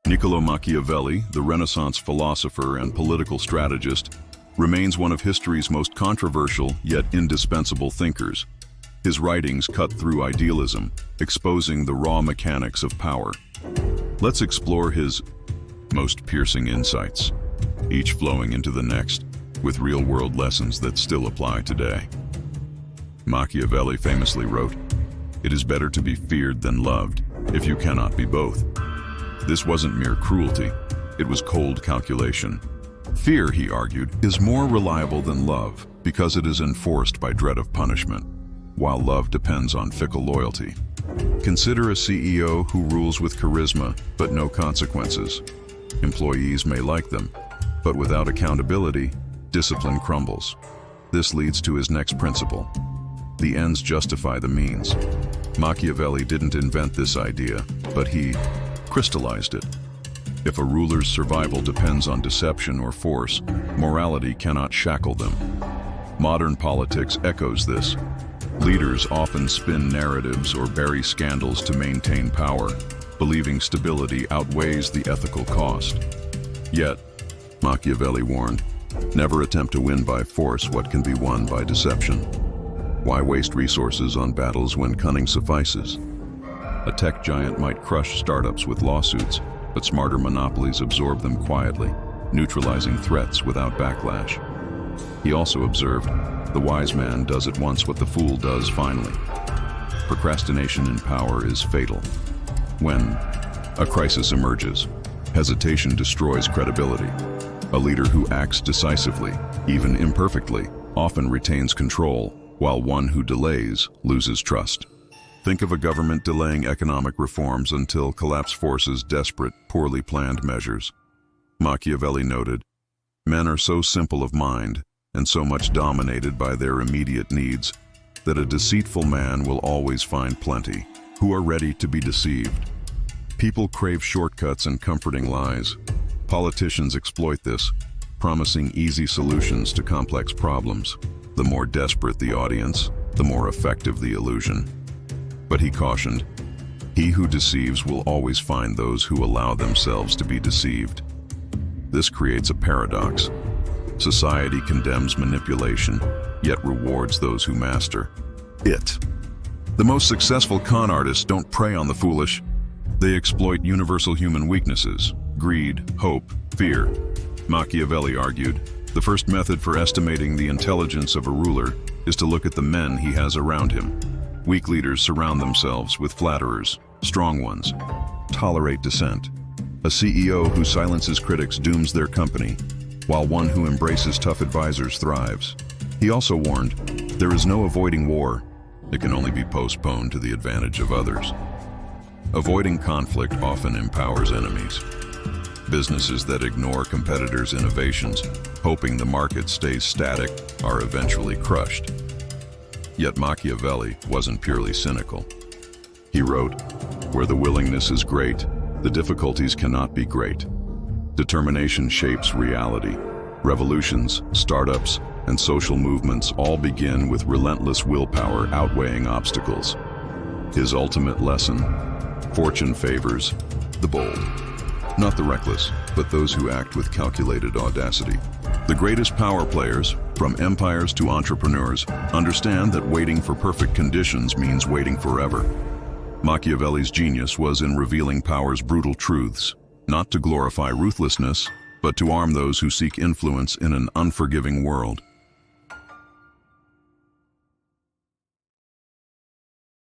Niccolò Machiavelli, the Renaissance philosopher and political strategist, remains one of history's most controversial yet indispensable thinkers. His writings cut through idealism, exposing the raw mechanics of power. Let's explore his most piercing insights, each flowing into the next, with real-world lessons that still apply today. Machiavelli famously wrote, "It is better to be feared than loved, if you cannot be both." This wasn't mere cruelty, it was cold calculation. Fear, he argued, is more reliable than love because it is enforced by dread of punishment, while love depends on fickle loyalty. Consider a CEO who rules with charisma but no consequences. Employees may like them, but without accountability, discipline crumbles. This leads to his next principle. The ends justify the means. Machiavelli didn't invent this idea, but he crystallized it. If a ruler's survival depends on deception or force, morality cannot shackle them. Modern politics echoes this. Leaders often spin narratives or bury scandals to maintain power, believing stability outweighs the ethical cost. Yet, Machiavelli warned, never attempt to win by force what can be won by deception. Why waste resources on battles when cunning suffices? A tech giant might crush startups with lawsuits, but smarter monopolies absorb them quietly, neutralizing threats without backlash. He also observed, the wise man does at once what the fool does finally. Procrastination in power is fatal. When a crisis emerges, hesitation destroys credibility. A leader who acts decisively, even imperfectly, often retains control, while one who delays loses trust. Think of a government delaying economic reforms until collapse forces desperate, poorly planned measures. Machiavelli noted, men are so simple of mind and so much dominated by their immediate needs that a deceitful man will always find plenty, who are ready to be deceived. People crave shortcuts and comforting lies. Politicians exploit this, promising easy solutions to complex problems. The more desperate the audience, the more effective the illusion. But he cautioned, he who deceives will always find those who allow themselves to be deceived. This creates a paradox. Society condemns manipulation, yet rewards those who master it. The most successful con artists don't prey on the foolish. They exploit universal human weaknesses, greed, hope, fear. Machiavelli argued, the first method for estimating the intelligence of a ruler is to look at the men he has around him. Weak leaders surround themselves with flatterers, strong ones tolerate dissent. A CEO who silences critics dooms their company, while one who embraces tough advisors thrives. He also warned, there is no avoiding war. It can only be postponed to the advantage of others. Avoiding conflict often empowers enemies. Businesses that ignore competitors' innovations, hoping the market stays static, are eventually crushed. Yet Machiavelli wasn't purely cynical. He wrote, where the willingness is great, the difficulties cannot be great. Determination shapes reality. Revolutions, startups, and social movements all begin with relentless willpower outweighing obstacles. His ultimate lesson, fortune favors the bold. Not the reckless, but those who act with calculated audacity. The greatest power players, from empires to entrepreneurs, understand that waiting for perfect conditions means waiting forever. Machiavelli's genius was in revealing power's brutal truths, not to glorify ruthlessness, but to arm those who seek influence in an unforgiving world.